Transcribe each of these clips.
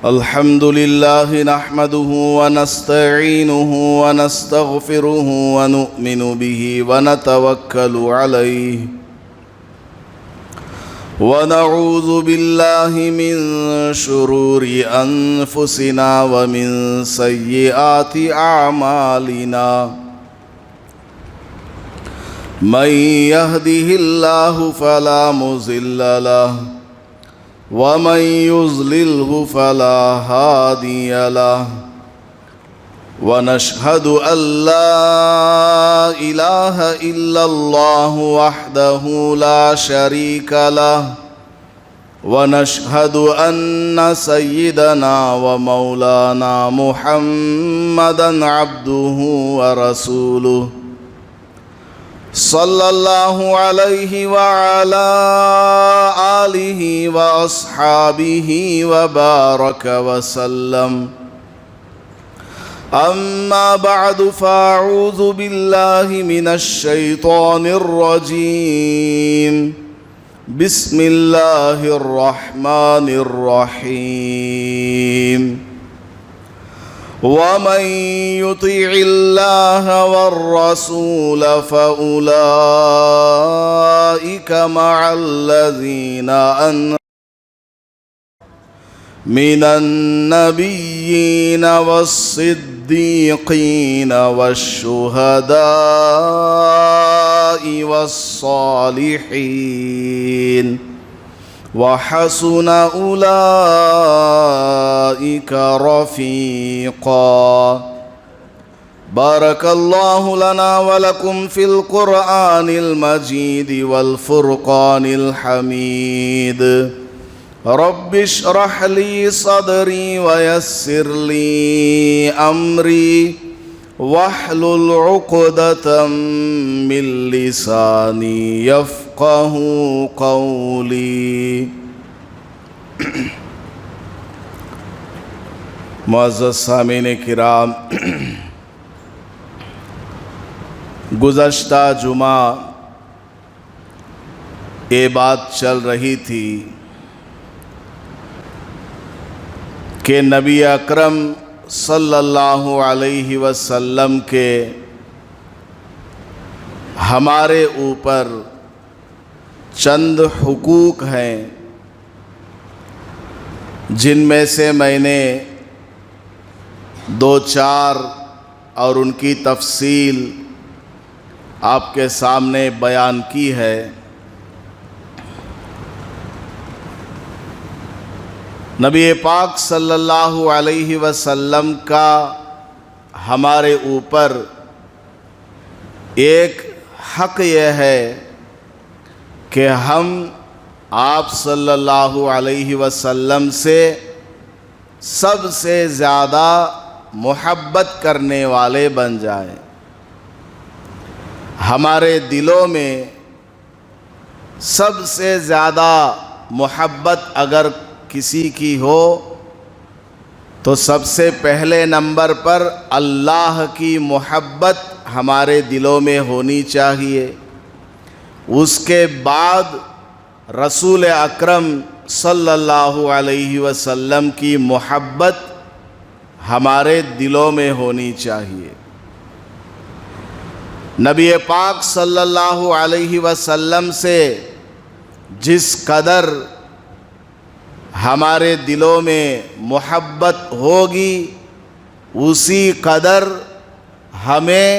الحمد لله نحمده ونستعينه ونستغفره ونؤمن به ونتوكل عليه ونعوذ بالله من شرور أنفسنا ومن سيئات أعمالنا من يهده الله فلا مضل له ومن يضلله فلا هادي له ونشهد أن لا إله إلا الله وحده لا شريك له ونشهد أن سيدنا ومولانا محمدًا عبده ورسوله صلى الله عليه وعلى آله وأصحابه وبارك وسلم أما بعد فأعوذ بالله من الشيطان الرجيم بسم الله الرحمن الرحيم ومن يطع الله والرسول فأولئك مع الذين أنعم من النبيين والصديقين والشهداء والصالحين وحسن أولئك رفيقا بارك الله لنا ولكم في القرآن المجيد والفرقان الحميد رب اشرح لي صدري ويسر لي أمري واحلل عقدة من لساني يفقه قولي معزز سامعین کرام، گزشتہ جمعہ یہ بات چل رہی تھی کہ نبی اکرم صلی اللہ علیہ وسلم کے ہمارے اوپر چند حقوق ہیں، جن میں سے میں نے دو چار اور ان کی تفصیل آپ کے سامنے بیان کی ہے۔ نبی پاک صلی اللہ علیہ وسلم کا ہمارے اوپر ایک حق یہ ہے کہ ہم آپ صلی اللہ علیہ وسلم سے سب سے زیادہ محبت کرنے والے بن جائیں۔ ہمارے دلوں میں سب سے زیادہ محبت اگر کسی کی ہو تو سب سے پہلے نمبر پر اللہ کی محبت ہمارے دلوں میں ہونی چاہیے، اس کے بعد رسول اکرم صلی اللہ علیہ وسلم کی محبت ہمارے دلوں میں ہونی چاہیے۔ نبی پاک صلی اللہ علیہ وسلم سے جس قدر ہمارے دلوں میں محبت ہوگی، اسی قدر ہمیں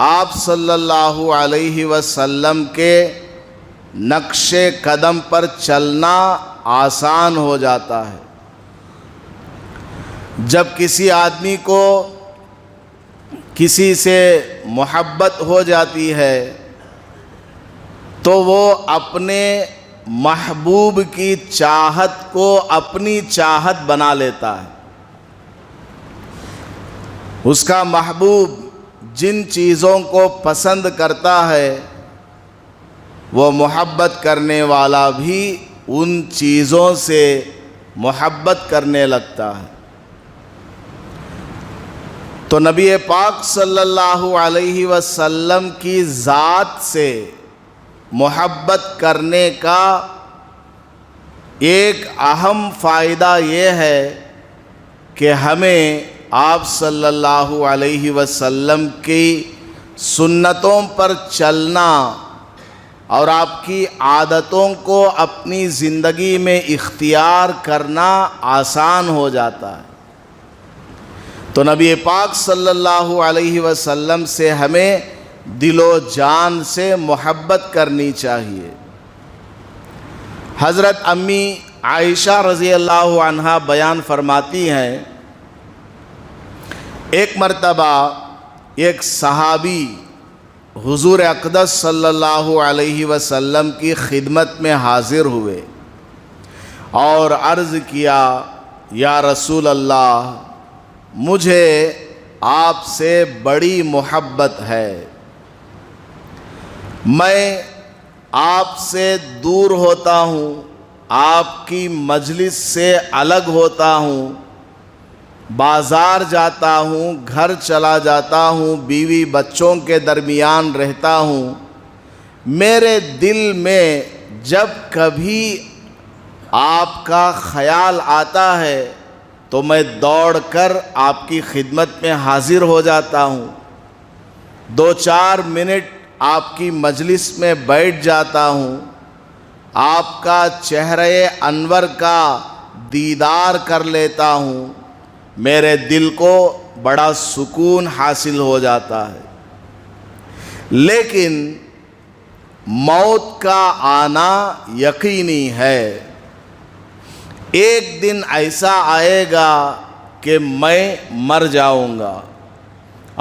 آپ صلی اللہ علیہ وسلم کے نقش قدم پر چلنا آسان ہو جاتا ہے۔ جب کسی آدمی کو کسی سے محبت ہو جاتی ہے تو وہ اپنے محبوب کی چاہت کو اپنی چاہت بنا لیتا ہے۔ اس کا محبوب جن چیزوں کو پسند کرتا ہے وہ محبت کرنے والا بھی ان چیزوں سے محبت کرنے لگتا ہے۔ تو نبی پاک صلی اللہ علیہ وسلم کی ذات سے محبت کرنے کا ایک اہم فائدہ یہ ہے کہ ہمیں آپ صلی اللہ علیہ وسلم کی سنتوں پر چلنا اور آپ کی عادتوں کو اپنی زندگی میں اختیار کرنا آسان ہو جاتا ہے۔ تو نبی پاک صلی اللہ علیہ وسلم سے ہمیں دل و جان سے محبت کرنی چاہیے۔ حضرت امی عائشہ رضی اللہ عنہا بیان فرماتی ہیں، ایک مرتبہ ایک صحابی حضور اقدس صلی اللہ علیہ وسلم کی خدمت میں حاضر ہوئے اور عرض کیا، یا رسول اللہ، مجھے آپ سے بڑی محبت ہے، میں آپ سے دور ہوتا ہوں، آپ کی مجلس سے الگ ہوتا ہوں، بازار جاتا ہوں، گھر چلا جاتا ہوں، بیوی بچوں کے درمیان رہتا ہوں، میرے دل میں جب کبھی آپ کا خیال آتا ہے تو میں دوڑ کر آپ کی خدمت میں حاضر ہو جاتا ہوں، 2-4 منٹ آپ کی مجلس میں بیٹھ جاتا ہوں، آپ کا چہرہ انور کا دیدار کر لیتا ہوں، میرے دل کو بڑا سکون حاصل ہو جاتا ہے۔ لیکن موت کا آنا یقینی ہے، ایک دن ایسا آئے گا کہ میں مر جاؤں گا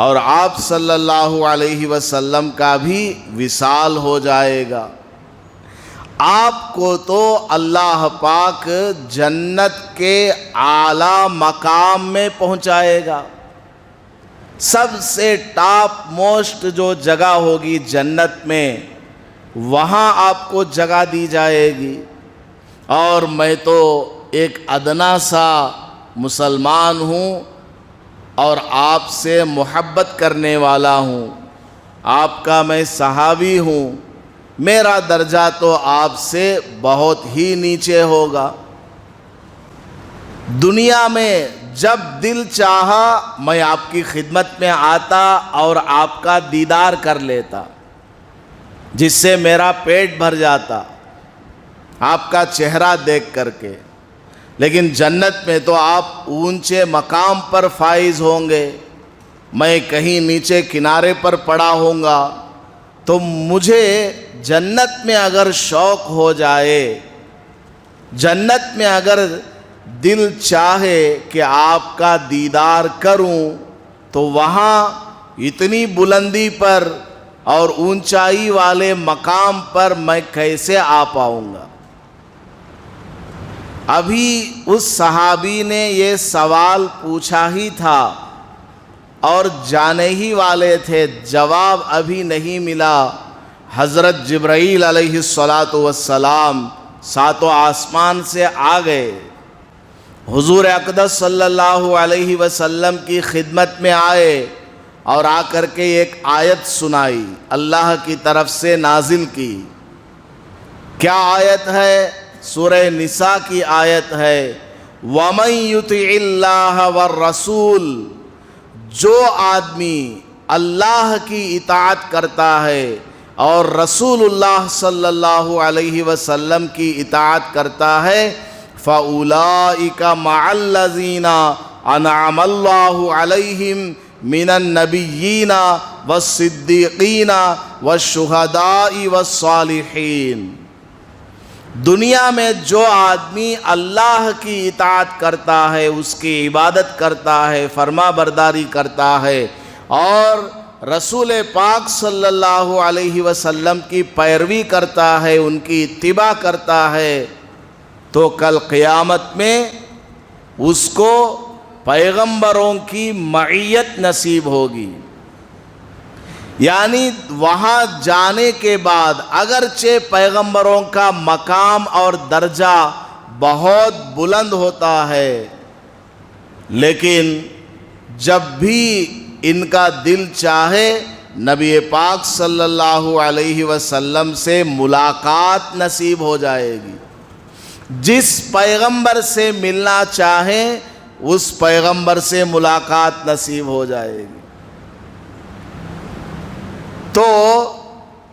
اور آپ صلی اللہ علیہ وسلم کا بھی وصال ہو جائے گا۔ آپ کو تو اللہ پاک جنت کے اعلیٰ مقام میں پہنچائے گا، سب سے ٹاپ موسٹ جو جگہ ہوگی جنت میں، وہاں آپ کو جگہ دی جائے گی، اور میں تو ایک ادنا سا مسلمان ہوں اور آپ سے محبت کرنے والا ہوں، آپ کا میں صحابی ہوں، میرا درجہ تو آپ سے بہت ہی نیچے ہوگا۔ دنیا میں جب دل چاہا میں آپ کی خدمت میں آتا اور آپ کا دیدار کر لیتا، جس سے میرا پیٹ بھر جاتا آپ کا چہرہ دیکھ کر کے۔ لیکن جنت میں تو آپ اونچے مقام پر فائز ہوں گے، میں کہیں نیچے کنارے پر پڑا ہوں گا، تو مجھے جنت میں اگر شوق ہو جائے، جنت میں اگر دل چاہے کہ آپ کا دیدار کروں، تو وہاں اتنی بلندی پر اور اونچائی والے مقام پر میں کیسے آ پاؤں گا؟ ابھی اس صحابی نے یہ سوال پوچھا ہی تھا اور جانے ہی والے تھے، جواب ابھی نہیں ملا، حضرت جبرائیل علیہ السلام 7 آسمان سے آ گئے، حضور اقدس صلی اللہ علیہ وسلم کی خدمت میں آئے اور آ کر کے ایک آیت سنائی، اللہ کی طرف سے نازل کی۔ کیا آیت ہے؟ سورہ نساء کی آیت ہے، وَمَن يُطِعِ اللَّهَ وَالرَّسُولَ، جو آدمی اللہ کی اطاعت کرتا ہے اور رسول اللہ صلی اللہ علیہ وسلم کی اطاعت کرتا ہے، فَأُولَئِكَ مَعَ الَّذِينَ أَنْعَمَ اللَّهُ عَلَيْهِمْ مِنَ النَّبِيِّينَ وَالصِّدِّيقِينَ وَالشُّهَدَاءِ وَالصَّالِحِينَ۔ دنیا میں جو آدمی اللہ کی اطاعت کرتا ہے، اس کی عبادت کرتا ہے، فرما برداری کرتا ہے اور رسول پاک صلی اللہ علیہ وسلم کی پیروی کرتا ہے، ان کی اتباع کرتا ہے، تو کل قیامت میں اس کو پیغمبروں کی معیت نصیب ہوگی۔ یعنی وہاں جانے کے بعد اگرچہ پیغمبروں کا مقام اور درجہ بہت بلند ہوتا ہے، لیکن جب بھی ان کا دل چاہے نبی پاک صلی اللہ علیہ وسلم سے ملاقات نصیب ہو جائے گی۔ جس پیغمبر سے ملنا چاہیں اس پیغمبر سے ملاقات نصیب ہو جائے گی۔ تو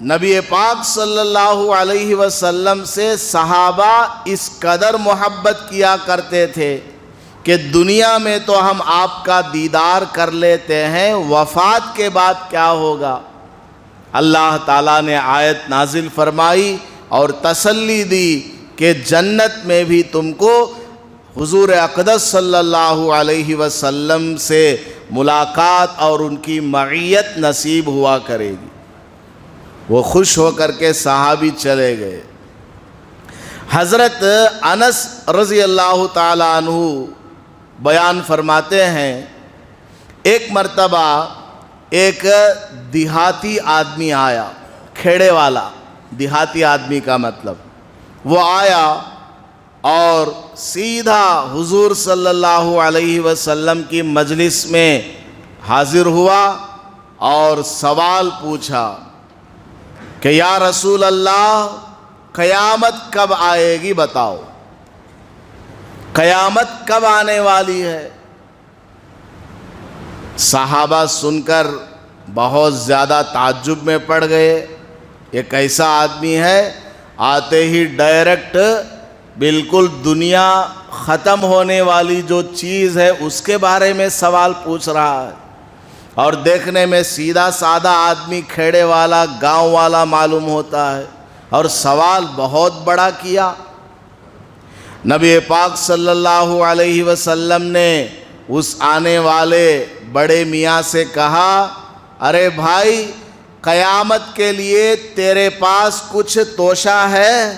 نبی پاک صلی اللہ علیہ وسلم سے صحابہ اس قدر محبت کیا کرتے تھے کہ دنیا میں تو ہم آپ کا دیدار کر لیتے ہیں، وفات کے بعد کیا ہوگا؟ اللہ تعالیٰ نے آیت نازل فرمائی اور تسلی دی کہ جنت میں بھی تم کو حضور اقدس صلی اللہ علیہ وسلم سے ملاقات اور ان کی معیت نصیب ہوا کرے گی۔ وہ خوش ہو کر کے صحابی چلے گئے۔ حضرت انس رضی اللہ تعالیٰ عنہ بیان فرماتے ہیں، ایک مرتبہ ایک دیہاتی آدمی آیا، کھیڑے والا، دیہاتی آدمی کا مطلب وہ آیا اور سیدھا حضور صلی اللہ علیہ وسلم کی مجلس میں حاضر ہوا اور سوال پوچھا کہ یا رسول اللہ، قیامت کب آئے گی بتاؤ، قیامت کب آنے والی ہے؟ صحابہ سن کر بہت زیادہ تعجب میں پڑ گئے، یہ کیسا آدمی ہے، آتے ہی ڈائریکٹ بالکل دنیا ختم ہونے والی جو چیز ہے اس کے بارے میں سوال پوچھ رہا ہے، اور دیکھنے میں سیدھا سادہ آدمی، کھیڑے والا، گاؤں والا معلوم ہوتا ہے، اور سوال بہت بڑا کیا۔ نبی پاک صلی اللہ علیہ وسلم نے اس آنے والے بڑے میاں سے کہا، ارے بھائی، قیامت کے لیے تیرے پاس کچھ توشہ ہے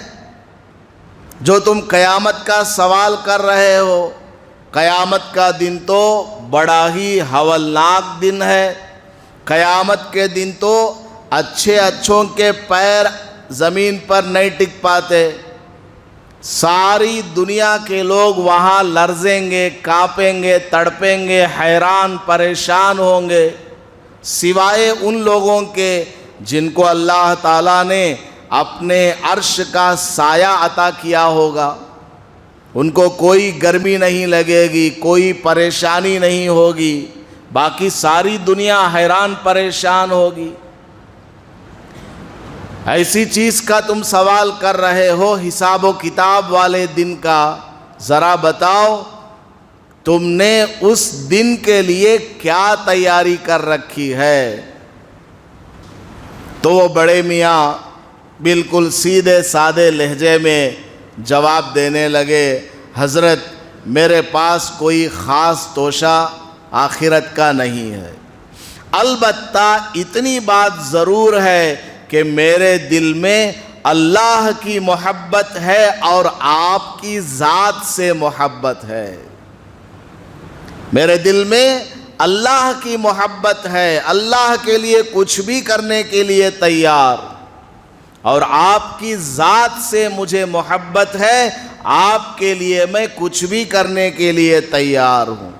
جو تم قیامت کا سوال کر رہے ہو؟ قیامت کا دن تو بڑا ہی ہولناک دن ہے، قیامت کے دن تو اچھوں کے پیر زمین پر نہیں ٹک پاتے، ساری دنیا کے لوگ وہاں لرزیں گے، کانپیں گے، تڑپیں گے، حیران پریشان ہوں گے، سوائے ان لوگوں کے جن کو اللہ تعالیٰ نے اپنے عرش کا سایہ عطا کیا ہوگا، ان کو کوئی گرمی نہیں لگے گی، کوئی پریشانی نہیں ہوگی، باقی ساری دنیا حیران پریشان ہوگی۔ ایسی چیز کا تم سوال کر رہے ہو، حساب و کتاب والے دن کا، ذرا بتاؤ تم نے اس دن کے لیے کیا تیاری کر رکھی ہے؟ تو وہ بڑے میاں بالکل سیدھے سادے لہجے میں جواب دینے لگے، حضرت میرے پاس کوئی خاص توشہ آخرت کا نہیں ہے، البتہ اتنی بات ضرور ہے کہ میرے دل میں اللہ کی محبت ہے اور آپ کی ذات سے محبت ہے، میرے دل میں اللہ کی محبت ہے، اللہ کے لیے کچھ بھی کرنے کے لیے تیار، اور آپ کی ذات سے مجھے محبت ہے، آپ کے لیے میں کچھ بھی کرنے کے لیے تیار ہوں۔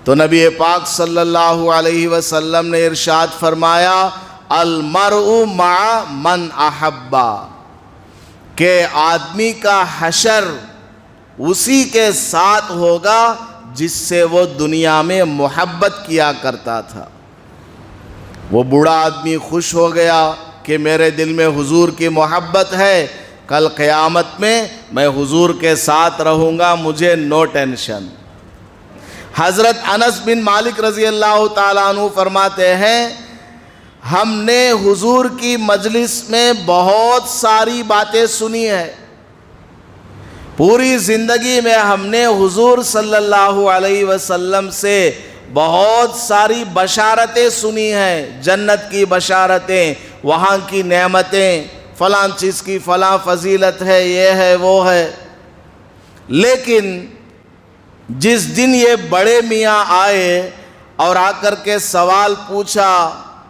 تو نبی پاک صلی اللہ علیہ وسلم نے ارشاد فرمایا، المرء مع من احبا، کہ آدمی کا حشر اسی کے ساتھ ہوگا جس سے وہ دنیا میں محبت کیا کرتا تھا۔ وہ بوڑھا آدمی خوش ہو گیا کہ میرے دل میں حضور کی محبت ہے، کل قیامت میں حضور کے ساتھ رہوں گا، مجھے نو ٹینشن۔ حضرت انس بن مالک رضی اللہ تعالیٰ عنہ فرماتے ہیں، ہم نے حضور کی مجلس میں بہت ساری باتیں سنی ہے، پوری زندگی میں ہم نے حضور صلی اللہ علیہ وسلم سے بہت ساری بشارتیں سنی ہیں، جنت کی بشارتیں، وہاں کی نعمتیں، فلاں چیز کی فلاں فضیلت ہے، یہ ہے وہ ہے، لیکن جس دن یہ بڑے میاں آئے اور آ کر کے سوال پوچھا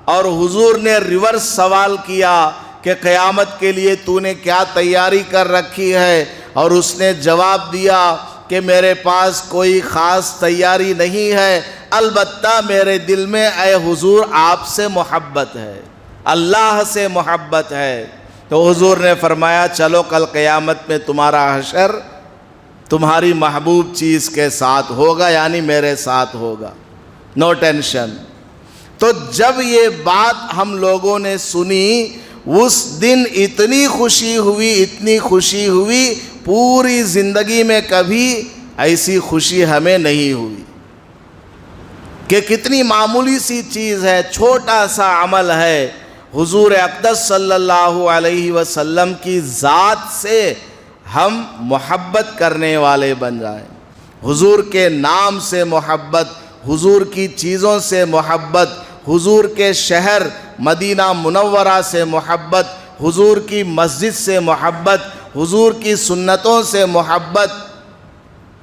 اور حضور نے ریورس سوال کیا کہ قیامت کے لیے تو نے کیا تیاری کر رکھی ہے، اور اس نے جواب دیا کہ میرے پاس کوئی خاص تیاری نہیں ہے، البتہ میرے دل میں اے حضور آپ سے محبت ہے، اللہ سے محبت ہے، تو حضور نے فرمایا چلو کل قیامت میں تمہارا حشر تمہاری محبوب چیز کے ساتھ ہوگا، یعنی میرے ساتھ ہوگا، نو ٹینشن۔ تو جب یہ بات ہم لوگوں نے سنی، اس دن اتنی خوشی ہوئی، اتنی خوشی ہوئی، پوری زندگی میں کبھی ایسی خوشی ہمیں نہیں ہوئی کہ کتنی معمولی سی چیز ہے، چھوٹا سا عمل ہے، حضور اقدس صلی اللہ علیہ وسلم کی ذات سے ہم محبت کرنے والے بن جائیں، حضور کے نام سے محبت، حضور کی چیزوں سے محبت، حضور کے شہر مدینہ منورہ سے محبت، حضور کی مسجد سے محبت، حضور کی سنتوں سے محبت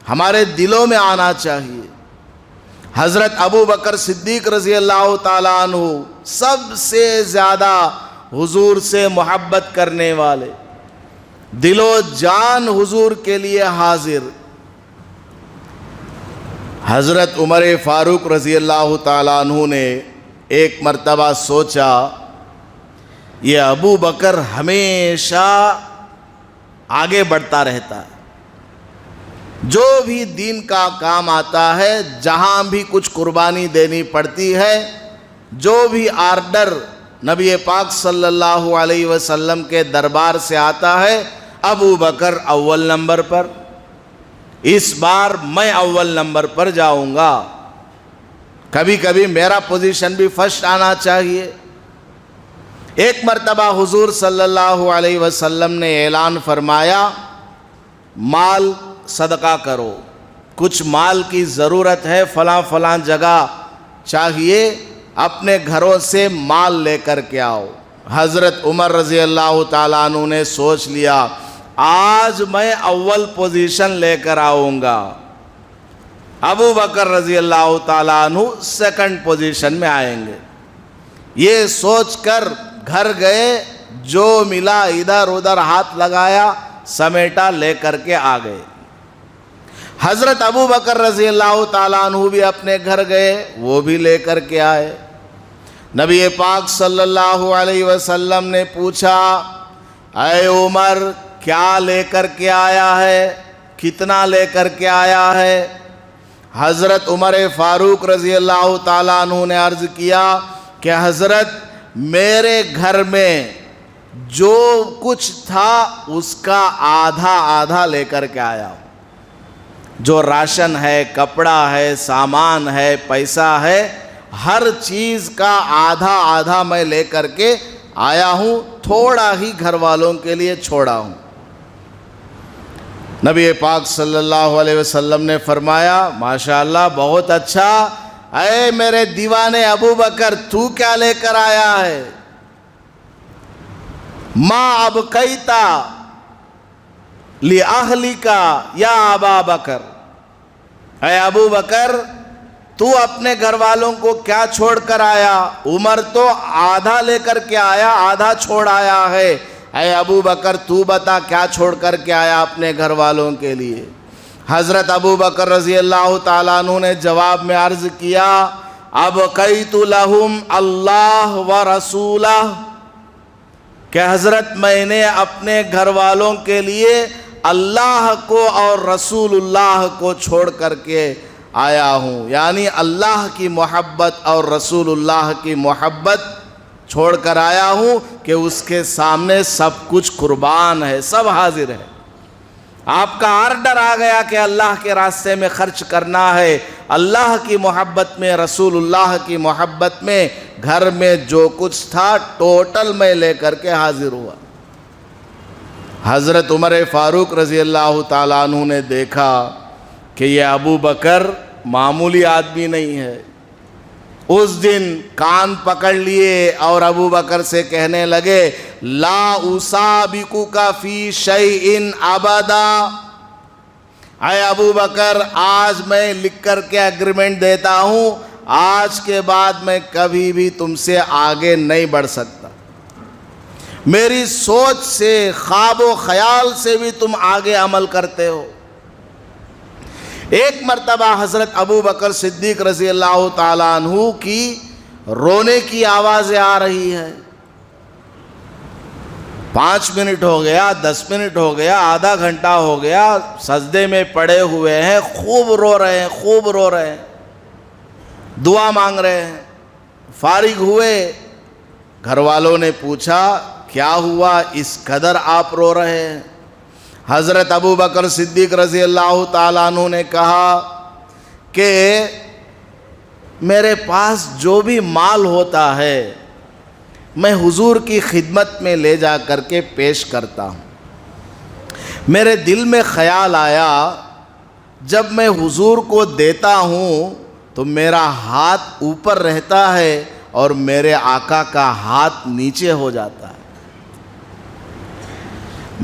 ہمارے دلوں میں آنا چاہیے۔ حضرت ابو بکر صدیق رضی اللہ تعالیٰ عنہ سب سے زیادہ حضور سے محبت کرنے والے، دل و جان حضور کے لیے حاضر۔ حضرت عمر فاروق رضی اللہ تعالیٰ عنہ نے ایک مرتبہ سوچا، یہ ابو بکر ہمیشہ آگے بڑھتا رہتا ہے، جو بھی دین کا کام آتا ہے، جہاں بھی کچھ قربانی دینی پڑتی ہے، جو بھی آرڈر نبی پاک صلی اللہ علیہ وسلم کے دربار سے آتا ہے، ابو بکر اول نمبر پر، اس بار میں اول نمبر پر جاؤں گا، کبھی کبھی میرا پوزیشن بھی فرسٹ آنا چاہیے۔ ایک مرتبہ حضور صلی اللہ علیہ وسلم نے اعلان فرمایا، مال صدقہ کرو، کچھ مال کی ضرورت ہے، فلاں فلاں جگہ چاہیے، اپنے گھروں سے مال لے کر کے آؤ۔ حضرت عمر رضی اللہ تعالیٰ عنہ نے سوچ لیا، آج میں اول پوزیشن لے کر آؤں گا، ابو بکر رضی اللہ تعالیٰ عنہ سیکنڈ پوزیشن میں آئیں گے۔ یہ سوچ کر گھر گئے، جو ملا ادھر ادھر ہاتھ لگایا، سمیٹا، لے کر کے آ گئے۔ حضرت ابو بکر رضی اللہ تعالیٰ عنہ بھی اپنے گھر گئے، وہ بھی لے کر کے آئے۔ نبی پاک صلی اللہ علیہ وسلم نے پوچھا، اے عمر کیا لے کر کے آیا ہے، کتنا لے کر کے آیا ہے؟ حضرت عمر فاروق رضی اللہ تعالیٰ عنہ نے عرض کیا کہ حضرت میرے گھر میں جو کچھ تھا اس کا آدھا آدھا لے کر کے آیا ہوں، جو راشن ہے، کپڑا ہے، سامان ہے، پیسہ ہے، ہر چیز کا آدھا آدھا میں لے کر کے آیا ہوں، تھوڑا ہی گھر والوں کے لیے چھوڑا ہوں۔ نبی پاک صلی اللہ علیہ وسلم نے فرمایا، ماشاءاللہ بہت اچھا، اے میرے دیوانے ابو بکر تو کیا لے کر آیا ہے؟ ما ابقیتا لأہلک یا ابا بکر، اے ابو بکر تو اپنے گھر والوں کو کیا چھوڑ کر آیا؟ عمر تو آدھا لے کر کے آیا، آدھا چھوڑ آیا ہے، اے ابو بکر تو بتا کیا چھوڑ کر کے آیا اپنے گھر والوں کے لیے؟ حضرت ابو بکر رضی اللہ تعالیٰ عنہ نے جواب میں عرض کیا، ابقیت لہم اللہ ورسولہ، کہ حضرت میں نے اپنے گھر والوں کے لیے اللہ کو اور رسول اللہ کو چھوڑ کر کے آیا ہوں، یعنی اللہ کی محبت اور رسول اللہ کی محبت چھوڑ کر آیا ہوں کہ اس کے سامنے سب کچھ قربان ہے، سب حاضر ہے۔ آپ کا آرڈر آ گیا کہ اللہ کے راستے میں خرچ کرنا ہے، اللہ کی محبت میں، رسول اللہ کی محبت میں، گھر میں جو کچھ تھا ٹوٹل میں لے کر کے حاضر ہوا۔ حضرت عمر فاروق رضی اللہ تعالیٰ عنہ نے دیکھا کہ یہ ابو بکر معمولی آدمی نہیں ہے۔ اس دن کان پکڑ لیے اور ابو بکر سے کہنے لگے، لا اسابقک فی شیء ابدا، اے ابو بکر آج میں لکھ کر کے ایگریمنٹ دیتا ہوں، آج کے بعد میں کبھی بھی تم سے آگے نہیں بڑھ سکتا، میری سوچ سے، خواب و خیال سے بھی تم آگے عمل کرتے ہو۔ ایک مرتبہ حضرت ابو بکر صدیق رضی اللہ تعالیٰ عنہ کی رونے کی آوازیں آ رہی ہیں، 5 منٹ ہو گیا، 10 منٹ ہو گیا، آدھا گھنٹہ ہو گیا، سجدے میں پڑے ہوئے ہیں، خوب رو رہے ہیں، خوب رو رہے ہیں، دعا مانگ رہے ہیں۔ فارغ ہوئے، گھر والوں نے پوچھا کیا ہوا، اس قدر آپ رو رہے ہیں؟ حضرت ابو بکر صدیق رضی اللہ تعالیٰ عنہ نے کہا کہ میرے پاس جو بھی مال ہوتا ہے میں حضور کی خدمت میں لے جا کر کے پیش کرتا ہوں۔ میرے دل میں خیال آیا جب میں حضور کو دیتا ہوں تو میرا ہاتھ اوپر رہتا ہے اور میرے آقا کا ہاتھ نیچے ہو جاتا ہے۔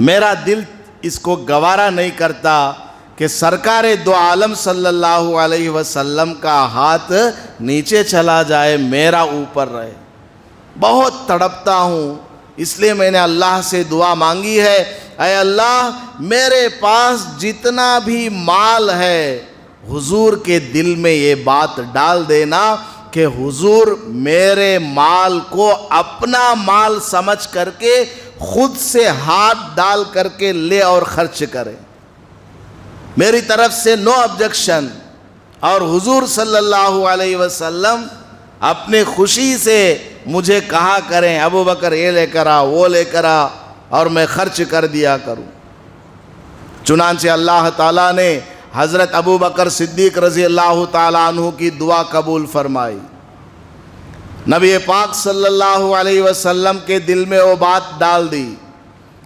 میرا دل اس کو گوارا نہیں کرتا کہ سرکار دو عالم صلی اللہ علیہ وسلم کا ہاتھ نیچے چلا جائے، میرا اوپر رہے۔ بہت تڑپتا ہوں، اس لیے میں نے اللہ سے دعا مانگی ہے، اے اللہ میرے پاس جتنا بھی مال ہے حضور کے دل میں یہ بات ڈال دینا کہ حضور میرے مال کو اپنا مال سمجھ کر کے خود سے ہاتھ ڈال کر کے لے اور خرچ کرے، میری طرف سے نو آبجیکشن۔ اور حضور صلی اللہ علیہ وسلم اپنے خوشی سے مجھے کہا کریں ابو بکر یہ لے کر آ، وہ لے کر آ، اور میں خرچ کر دیا کروں۔ چنانچہ اللہ تعالیٰ نے حضرت ابو بکر صدیق رضی اللہ تعالیٰ عنہ کی دعا قبول فرمائی۔ نبی پاک صلی اللہ علیہ وسلم کے دل میں وہ بات ڈال دی،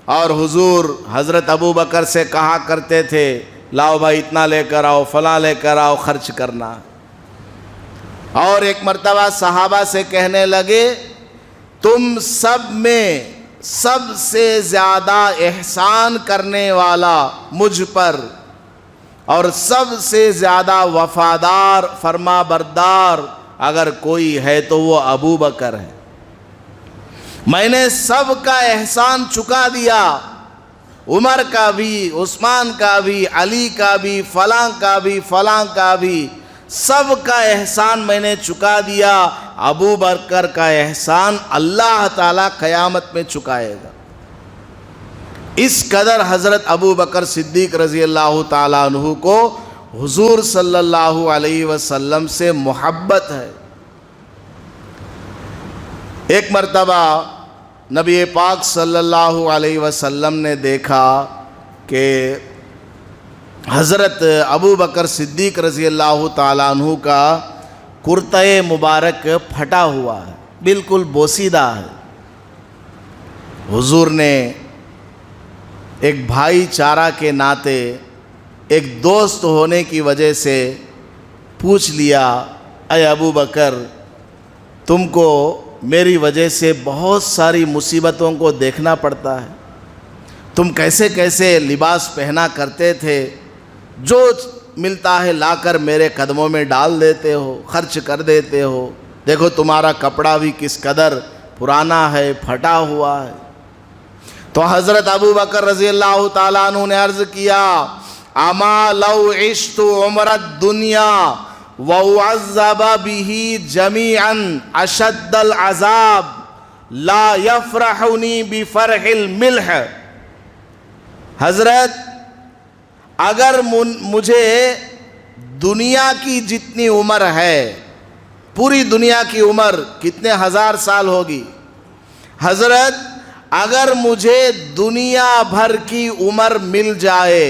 اور حضور حضرت ابو بکر سے کہا کرتے تھے لاؤ بھائی اتنا لے کر آؤ، فلاں لے کر آؤ، خرچ کرنا۔ اور ایک مرتبہ صحابہ سے کہنے لگے تم سب میں سب سے زیادہ احسان کرنے والا مجھ پر اور سب سے زیادہ وفادار فرما بردار اگر کوئی ہے تو وہ ابو بکر ہے۔ میں نے سب کا احسان چکا دیا، عمر کا بھی، عثمان کا بھی، علی کا بھی، فلاں کا بھی، فلاں کا بھی، سب کا احسان میں نے چکا دیا۔ ابو بکر کا احسان اللہ تعالیٰ قیامت میں چکائے گا۔ اس قدر حضرت ابو بکر صدیق رضی اللہ تعالیٰ عنہ کو حضور صلی اللہ علیہ وسلم سے محبت ہے۔ ایک مرتبہ نبی پاک صلی اللہ علیہ وسلم نے دیکھا کہ حضرت ابو بکر صدیق رضی اللہ تعالیٰ عنہ کا کرتہ مبارک پھٹا ہوا ہے، بالکل بوسیدہ ہے۔ حضور نے ایک بھائی چارہ کے ناطے، ایک دوست ہونے کی وجہ سے پوچھ لیا اے ابو بکر تم کو میری وجہ سے بہت ساری مصیبتوں کو دیکھنا پڑتا ہے، تم کیسے کیسے لباس پہنا کرتے تھے، جو ملتا ہے لا کر میرے قدموں میں ڈال دیتے ہو، خرچ کر دیتے ہو، دیکھو تمہارا کپڑا بھی کس قدر پرانا ہے، پھٹا ہوا ہے۔ تو حضرت ابو بکر رضی اللہ تعالیٰ عنہ نے عرض کیا اما لو عشت عمر الدنیا وعذب به جميعا اشد العذاب لا يفرحني بفرح الملح۔ حضرت اگر مجھے دنیا کی جتنی عمر ہے، پوری دنیا کی عمر کتنے ہزار سال ہوگی، حضرت اگر مجھے دنیا بھر کی عمر مل جائے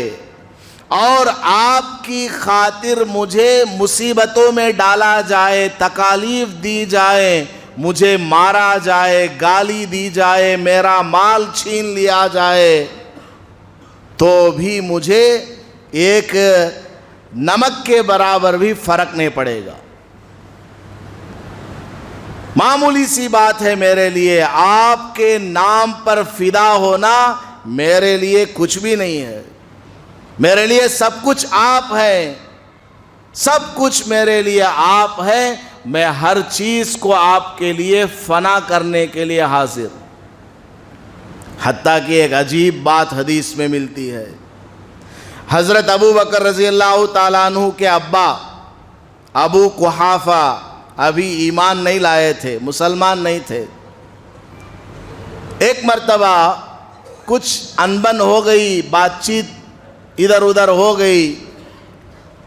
اور آپ کی خاطر مجھے مصیبتوں میں ڈالا جائے، تکالیف دی جائے، مجھے مارا جائے، گالی دی جائے، میرا مال چھین لیا جائے، تو بھی مجھے ایک نمک کے برابر بھی فرق نہیں پڑے گا۔ معمولی سی بات ہے میرے لیے، آپ کے نام پر فدا ہونا میرے لیے کچھ بھی نہیں ہے، میرے لیے سب کچھ آپ ہیں، سب کچھ میرے لیے آپ ہیں، میں ہر چیز کو آپ کے لیے فنا کرنے کے لیے حاضر۔ حتیٰ کہ ایک عجیب بات حدیث میں ملتی ہے، حضرت ابو بکر رضی اللہ تعالیٰ عنہ کے ابا ابو قحافہ ابھی ایمان نہیں لائے تھے، مسلمان نہیں تھے۔ ایک مرتبہ کچھ انبن ہو گئی، بات چیت ادھر ادھر ہو گئی،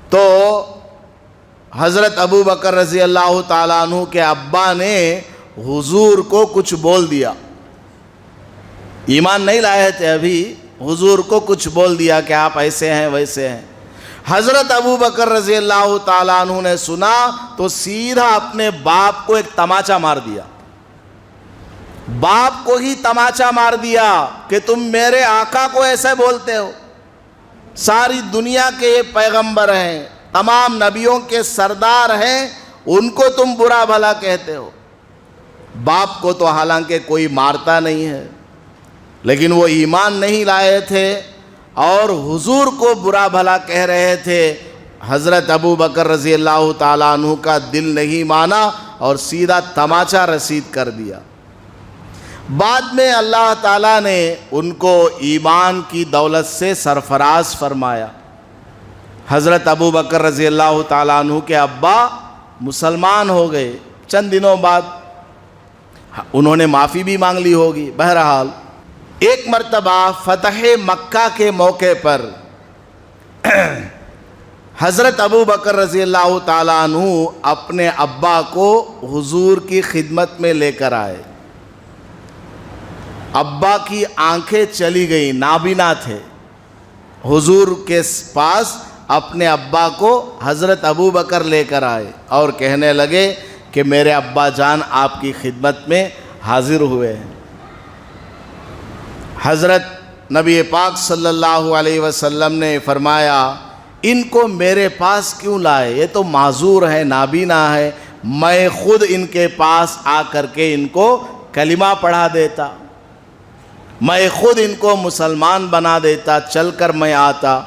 تو حضرت ابو بکر رضی اللہ تعالیٰ عنہ کے ابا نے حضور کو کچھ بول دیا. ایمان نہیں لائے تھے ابھی، حضور کو کچھ بول دیا کہ آپ ایسے ہیں ویسے ہیں. حضرت ابو بکر رضی اللہ تعالیٰ عنہ نے سنا تو سیدھا اپنے باپ کو ایک تماچا مار دیا. باپ کو ہی تماچا مار دیا کہ تم میرے آقا کو ایسے بولتے ہو، ساری دنیا کے یہ پیغمبر ہیں، تمام نبیوں کے سردار ہیں، ان کو تم برا بھلا کہتے ہو. باپ کو تو حالانکہ کوئی مارتا نہیں ہے، لیکن وہ ایمان نہیں لائے تھے اور حضور کو برا بھلا کہہ رہے تھے. حضرت ابو بکر رضی اللہ تعالیٰ عنہ کا دل نہیں مانا اور سیدھا تماچا رسید کر دیا. بعد میں اللہ تعالیٰ نے ان کو ایمان کی دولت سے سرفراز فرمایا. حضرت ابو بکر رضی اللہ تعالیٰ عنہ کے ابا مسلمان ہو گئے. چند دنوں بعد انہوں نے معافی بھی مانگ لی ہوگی. بہرحال ایک مرتبہ فتح مکہ کے موقع پر حضرت ابو بکر رضی اللہ تعالیٰ عنہ اپنے ابا کو حضور کی خدمت میں لے کر آئے. ابا کی آنکھیں چلی گئی، نابینا تھے. حضور کے پاس اپنے ابا کو حضرت ابو بکر لے کر آئے اور کہنے لگے کہ میرے ابا جان آپ کی خدمت میں حاضر ہوئے ہیں. حضرت نبی پاک صلی اللہ علیہ وسلم نے فرمایا ان کو میرے پاس کیوں لائے؟ یہ تو معذور ہے، نابینا ہے، میں خود ان کے پاس آ کر کے ان کو کلمہ پڑھا دیتا، میں خود ان کو مسلمان بنا دیتا، چل کر میں آتا.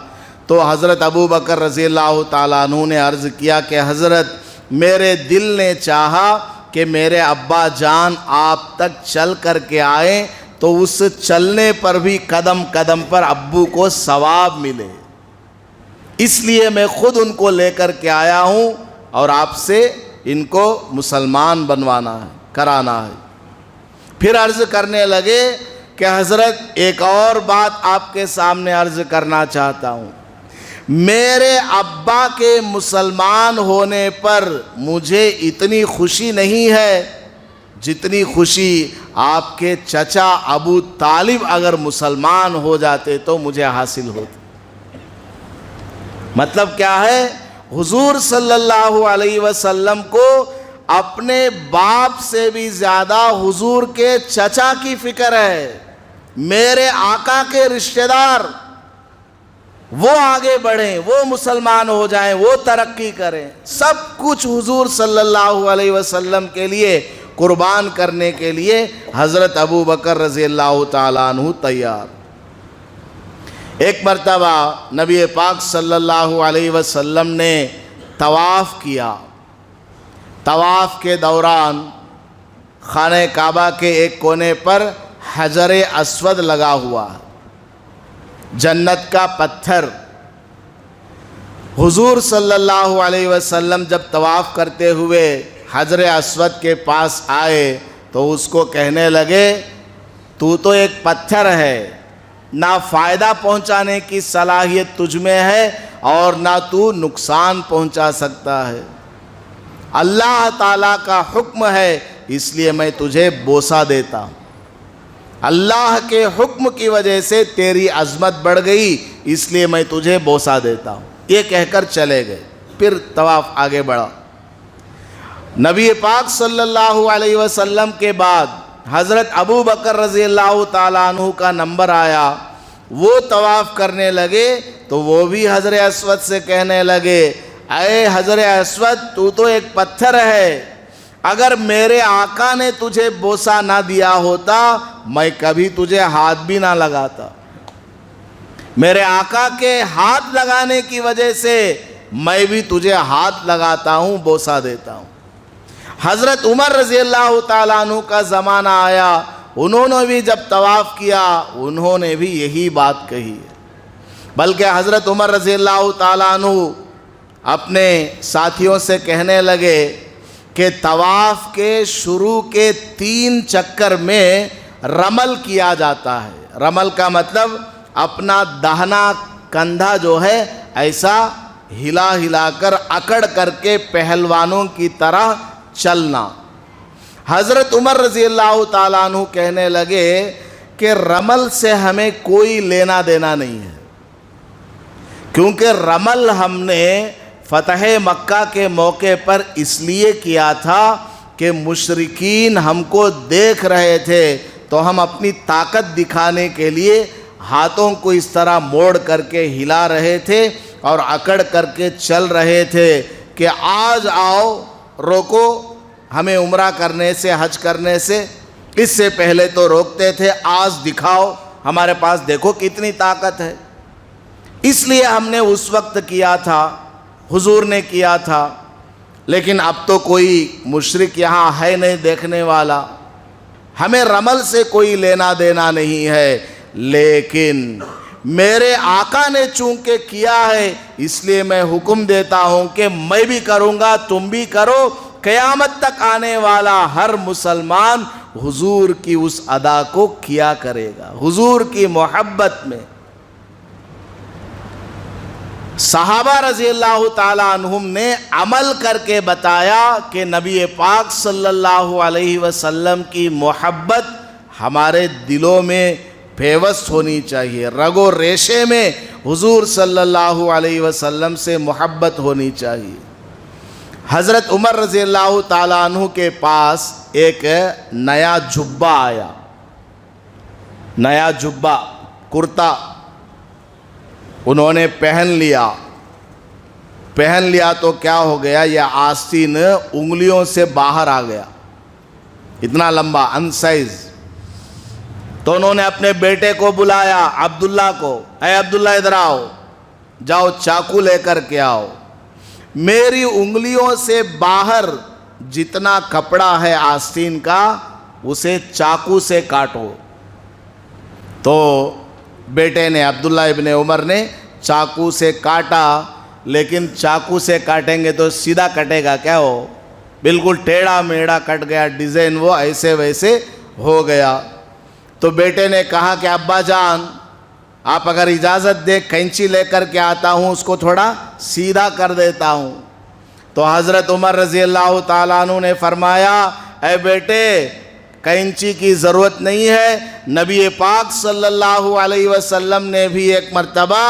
تو حضرت ابو بکر رضی اللہ تعالیٰ عنہ نے عرض کیا کہ حضرت میرے دل نے چاہا کہ میرے ابا جان آپ تک چل کر کے آئیں تو اس چلنے پر بھی قدم قدم پر ابو کو ثواب ملے، اس لیے میں خود ان کو لے کر کے آیا ہوں اور آپ سے ان کو مسلمان بنوانا ہے، کرانا ہے. پھر عرض کرنے لگے کہ حضرت ایک اور بات آپ کے سامنے عرض کرنا چاہتا ہوں. میرے ابا کے مسلمان ہونے پر مجھے اتنی خوشی نہیں ہے جتنی خوشی آپ کے چچا ابو طالب اگر مسلمان ہو جاتے تو مجھے حاصل ہوتی. مطلب کیا ہے؟ حضور صلی اللہ علیہ وسلم کو اپنے باپ سے بھی زیادہ حضور کے چچا کی فکر ہے. میرے آقا کے رشتہ دار وہ آگے بڑھیں، وہ مسلمان ہو جائیں، وہ ترقی کریں، سب کچھ حضور صلی اللہ علیہ وسلم کے لیے قربان کرنے کے لیے حضرت ابو بکر رضی اللہ تعالیٰ عنہ تیار. ایک مرتبہ نبی پاک صلی اللہ علیہ وسلم نے طواف کیا. طواف کے دوران خانہ کعبہ کے ایک کونے پر حجر اسود لگا ہوا، جنت کا پتھر. حضور صلی اللہ علیہ وسلم جب طواف کرتے ہوئے حجر اسود کے پاس آئے تو اس کو کہنے لگے تو ایک پتھر ہے، نہ فائدہ پہنچانے کی صلاحیت تجھ میں ہے اور نہ تو نقصان پہنچا سکتا ہے. اللہ تعالیٰ کا حکم ہے اس لیے میں تجھے بوسہ دیتا ہوں. اللہ کے حکم کی وجہ سے تیری عظمت بڑھ گئی اس لیے میں تجھے بوسہ دیتا ہوں. یہ کہہ کر چلے گئے. پھر طواف آگے بڑھا. نبی پاک صلی اللہ علیہ وسلم کے بعد حضرت ابو بکر رضی اللہ تعالیٰ عنہ کا نمبر آیا. وہ طواف کرنے لگے تو وہ بھی حجر اسود سے کہنے لگے اے حجر اسود تو ایک پتھر ہے، اگر میرے آقا نے تجھے بوسہ نہ دیا ہوتا میں کبھی تجھے ہاتھ بھی نہ لگاتا. میرے آقا کے ہاتھ لگانے کی وجہ سے میں بھی تجھے ہاتھ لگاتا ہوں، بوسہ دیتا ہوں. حضرت عمر رضی اللہ تعالیٰ عنہ کا زمانہ آیا، انہوں نے بھی جب طواف کیا انہوں نے بھی یہی بات کہی. بلکہ حضرت عمر رضی اللہ تعالیٰ عنہ اپنے ساتھیوں سے کہنے لگے کہ طواف کے شروع کے 3 چکر میں رمل کیا جاتا ہے۔ رمل کا مطلب اپنا داہنا کندھا جو ہے ایسا ہلا ہلا کر اکڑ کر کے پہلوانوں کی طرح چلنا۔ حضرت عمر رضی اللہ تعالیٰ عنہ کہنے لگے کہ رمل سے ہمیں کوئی لینا دینا نہیں ہے، کیونکہ رمل ہم نے فتح مکہ کے موقع پر اس لیے کیا تھا کہ مشرکین ہم کو دیکھ رہے تھے تو ہم اپنی طاقت دکھانے کے لیے ہاتھوں کو اس طرح موڑ کر کے ہلا رہے تھے اور اکڑ کر کے چل رہے تھے کہ آج آؤ روکو ہمیں عمرہ کرنے سے، حج کرنے سے۔ اس سے پہلے تو روکتے تھے، آج دکھاؤ ہمارے پاس دیکھو کتنی طاقت ہے۔ اس لیے ہم نے اس وقت کیا تھا، حضور نے کیا تھا، لیکن اب تو کوئی مشرک یہاں ہے نہیں دیکھنے والا، ہمیں رمل سے کوئی لینا دینا نہیں ہے، لیکن میرے آقا نے چونکہ کیا ہے اس لیے میں حکم دیتا ہوں کہ میں بھی کروں گا، تم بھی کرو۔ قیامت تک آنے والا ہر مسلمان حضور کی اس ادا کو کیا کرے گا، حضور کی محبت میں۔ صحابہ رضی اللہ تعالیٰ عنہم نے عمل کر کے بتایا کہ نبی پاک صلی اللہ علیہ وسلم کی محبت ہمارے دلوں میں پیوست ہونی چاہیے، رگ و ریشے میں حضور صلی اللہ علیہ وسلم سے محبت ہونی چاہیے۔ حضرت عمر رضی اللہ تعالیٰ عنہ کے پاس ایک نیا جبہ آیا، نیا جبہ، کرتا انہوں نے پہن لیا تو کیا ہو گیا، یہ آستین انگلیوں سے باہر آ گیا، اتنا لمبا ان سائز۔ تو انہوں نے اپنے بیٹے کو بلایا، عبداللہ کو، اے عبداللہ ادھر آؤ، جاؤ چاقو لے کر کے آؤ، میری انگلیوں سے باہر جتنا کپڑا ہے آستین کا اسے چاقو سے کاٹو۔ تو بیٹے نے، عبداللہ ابن عمر نے چاقو سے کاٹا، لیکن چاقو سے کاٹیں گے تو سیدھا کٹے گا کیا؟ ہو بالکل ٹیڑھا میڑھا کٹ گیا، ڈیزائن وہ ایسے ویسے ہو گیا۔ تو بیٹے نے کہا کہ ابا جان آپ اگر اجازت دے کینچی لے کر کے آتا ہوں، اس کو تھوڑا سیدھا کر دیتا ہوں۔ تو حضرت عمر رضی اللہ تعالیٰ عنہ نے فرمایا، اے بیٹے کینچی کی ضرورت نہیں ہے، نبی پاک صلی اللہ علیہ وسلم نے بھی ایک مرتبہ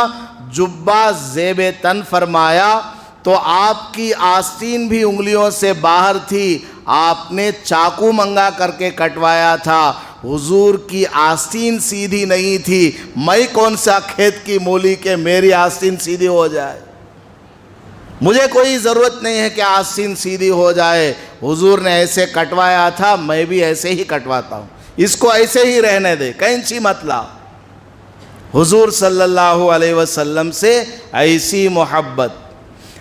جبہ زیب تن فرمایا تو آپ کی آستین بھی انگلیوں سے باہر تھی، آپ نے چاقو منگا کر کے کٹوایا تھا، حضور کی آستین سیدھی نہیں تھی۔ میں کون سا کھیت کی مولی کہ میری آستین سیدھی ہو جائے، مجھے کوئی ضرورت نہیں ہے کہ آستین سیدھی ہو جائے، حضور نے ایسے کٹوایا تھا، میں بھی ایسے ہی کٹواتا ہوں، اس کو ایسے ہی رہنے دے، کینچی مت لا۔ حضور صلی اللہ علیہ وسلم سے ایسی محبت۔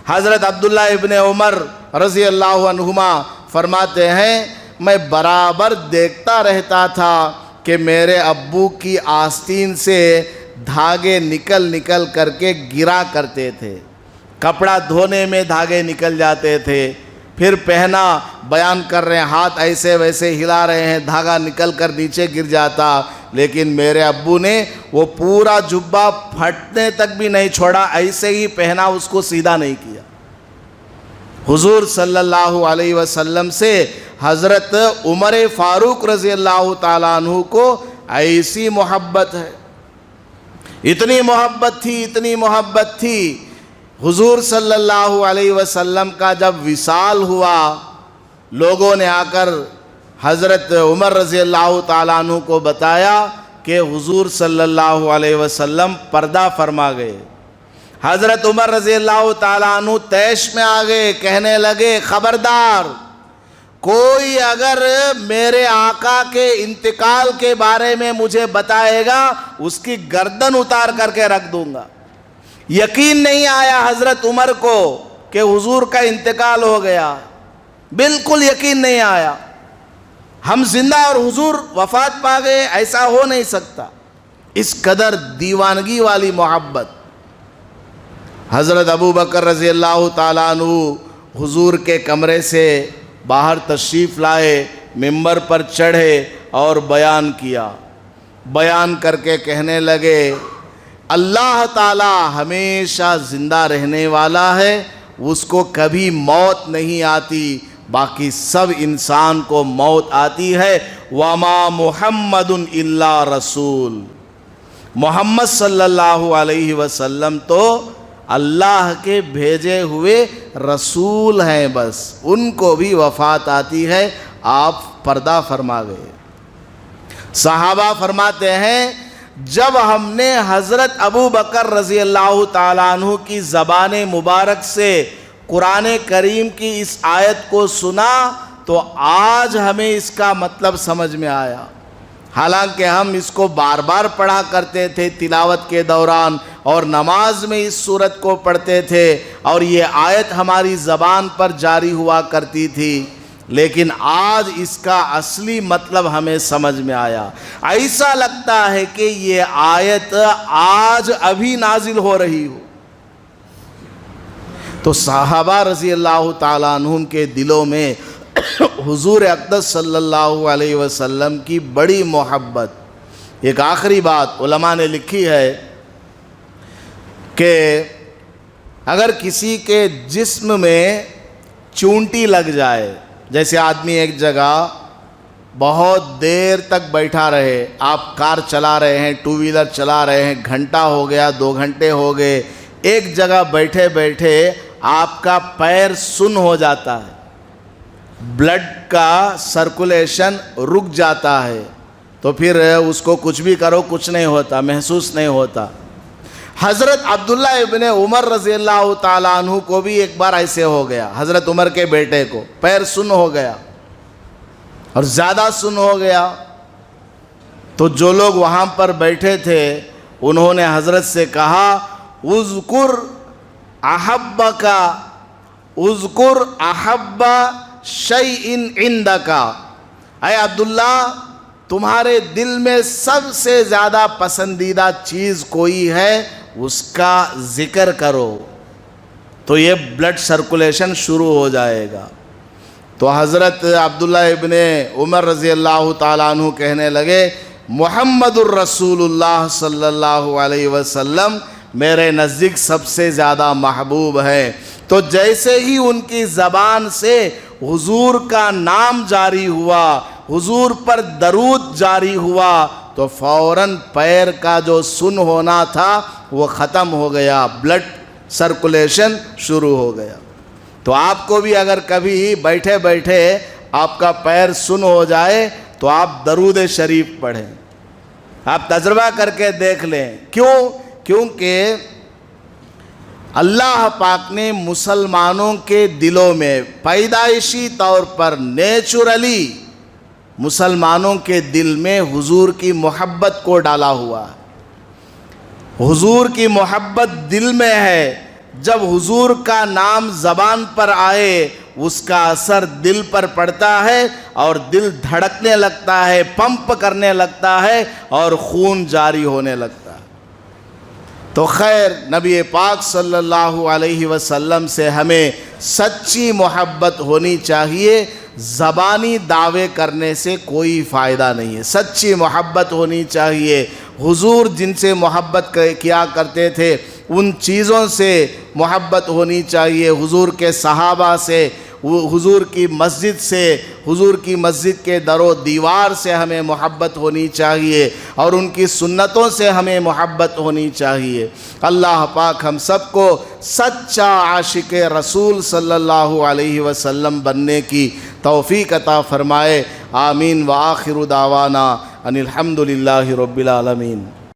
حضرت عبداللہ ابن عمر رضی اللہ عنہما فرماتے ہیں، میں برابر دیکھتا رہتا تھا کہ میرے ابو کی آستین سے دھاگے نکل کر کے گرا کرتے تھے، کپڑا دھونے میں دھاگے نکل جاتے تھے، پھر پہنا، بیان کر رہے ہیں، ہاتھ ایسے ویسے ہلا رہے ہیں، دھاگا نکل کر نیچے گر جاتا، لیکن میرے ابو نے وہ پورا جبہ پھٹنے تک بھی نہیں چھوڑا، ایسے ہی پہنا، اس کو سیدھا نہیں کیا۔ حضور صلی اللہ علیہ وسلم سے حضرت عمر فاروق رضی اللہ تعالیٰ عنہ کو ایسی محبت ہے، اتنی محبت تھی۔ حضور صلی اللہ علیہ وسلم کا جب وصال ہوا، لوگوں نے آ کر حضرت عمر رضی اللہ تعالیٰ عنہ کو بتایا کہ حضور صلی اللہ علیہ وسلم پردہ فرما گئے۔ حضرت عمر رضی اللہ تعالیٰ عنہ تیش میں آ گئے، کہنے لگے خبردار، کوئی اگر میرے آقا کے انتقال کے بارے میں مجھے بتائے گا اس کی گردن اتار کر کے رکھ دوں گا۔ یقین نہیں آیا حضرت عمر کو کہ حضور کا انتقال ہو گیا، بالکل یقین نہیں آیا، ہم زندہ اور حضور وفات پا گئے، ایسا ہو نہیں سکتا۔ اس قدر دیوانگی والی محبت۔ حضرت ابو بکر رضی اللہ تعالیٰ عنہ حضور کے کمرے سے باہر تشریف لائے، ممبر پر چڑھے، اور بیان کیا. بیان کر کے کہنے لگے اللہ تعالی ہمیشہ زندہ رہنے والا ہے, اس کو کبھی موت نہیں آتی, باقی سب انسان کو موت آتی ہے. وَمَا مُحَمَّدٌ إِلَّا رَسُولٌ, محمد صلی اللہ علیہ وسلم تو اللہ کے بھیجے ہوئے رسول ہیں, بس ان کو بھی وفات آتی ہے. آپ پردہ فرما گئے. صحابہ فرماتے ہیں جب ہم نے حضرت ابو بکر رضی اللہ تعالیٰ عنہ کی زبان مبارک سے قرآن کریم کی اس آیت کو سنا تو آج ہمیں اس کا مطلب سمجھ میں آیا. حالانکہ ہم اس کو بار بار پڑھا کرتے تھے تلاوت کے دوران, اور نماز میں اس سورت کو پڑھتے تھے, اور یہ آیت ہماری زبان پر جاری ہوا کرتی تھی, لیکن آج اس کا اصلی مطلب ہمیں سمجھ میں آیا. ایسا لگتا ہے کہ یہ آیت آج ابھی نازل ہو رہی ہو. تو صحابہ رضی اللہ تعالیٰ عنہم کے دلوں میں حضور اقدس صلی اللہ علیہ وسلم کی بڑی محبت. ایک آخری بات علماء نے لکھی ہے کہ اگر کسی کے جسم میں چونٹی لگ جائے, جیسے آدمی ایک جگہ بہت دیر تک بیٹھا رہے, آپ کار چلا رہے ہیں, ٹو ویلر چلا رہے ہیں, گھنٹہ ہو گیا, 2 گھنٹے ہو گئے, ایک جگہ بیٹھے بیٹھے آپ کا پیر سن ہو جاتا ہے, بلڈ کا سرکولیشن رک جاتا ہے, تو پھر اس کو کچھ بھی کرو کچھ نہیں ہوتا, محسوس نہیں ہوتا. حضرت عبداللہ ابن عمر رضی اللہ تعالیٰ عنہ کو بھی ایک بار ایسے ہو گیا. حضرت عمر کے بیٹے کو پیر سن ہو گیا, اور زیادہ سن ہو گیا. تو جو لوگ وہاں پر بیٹھے تھے انہوں نے حضرت سے کہا اذکر احبک, اذکر احب شیء عندک, اے عبداللہ تمہارے دل میں سب سے زیادہ پسندیدہ چیز کوئی ہے, اس کا ذکر کرو, تو یہ بلڈ سرکولیشن شروع ہو جائے گا. تو حضرت عبداللہ ابن عمر رضی اللہ تعالیٰ عنہ کہنے لگے محمد الرسول اللہ صلی اللہ علیہ وسلم میرے نزدیک سب سے زیادہ محبوب ہے. تو جیسے ہی ان کی زبان سے حضور کا نام جاری ہوا, حضور پر درود جاری ہوا, تو فوراً پیر کا جو سن ہونا تھا وہ ختم ہو گیا, بلڈ سرکولیشن شروع ہو گیا. تو آپ کو بھی اگر کبھی بیٹھے بیٹھے آپ کا پیر سن ہو جائے تو آپ درود شریف پڑھیں, آپ تجربہ کر کے دیکھ لیں. کیونکہ اللہ پاک نے مسلمانوں کے دلوں میں پیدائشی طور پر نیچرلی مسلمانوں کے دل میں حضور کی محبت کو ڈالا ہوا ہے. حضور کی محبت دل میں ہے. جب حضور کا نام زبان پر آئے اس کا اثر دل پر پڑتا ہے اور دل دھڑکنے لگتا ہے, پمپ کرنے لگتا ہے اور خون جاری ہونے لگتا ہے. تو خیر نبی پاک صلی اللہ علیہ وسلم سے ہمیں سچی محبت ہونی چاہیے. زبانی دعوے کرنے سے کوئی فائدہ نہیں ہے, سچی محبت ہونی چاہیے. حضور جن سے محبت کیا کرتے تھے ان چیزوں سے محبت ہونی چاہیے. حضور کے صحابہ سے, حضور کی مسجد سے, حضور کی مسجد کے در و دیوار سے ہمیں محبت ہونی چاہیے, اور ان کی سنتوں سے ہمیں محبت ہونی چاہیے. اللہ پاک ہم سب کو سچا عاشق رسول صلی اللہ علیہ وسلم بننے کی توفیق عطا فرمائے. آمین. وآخر دعوانا ان الحمد للہ رب العالمین.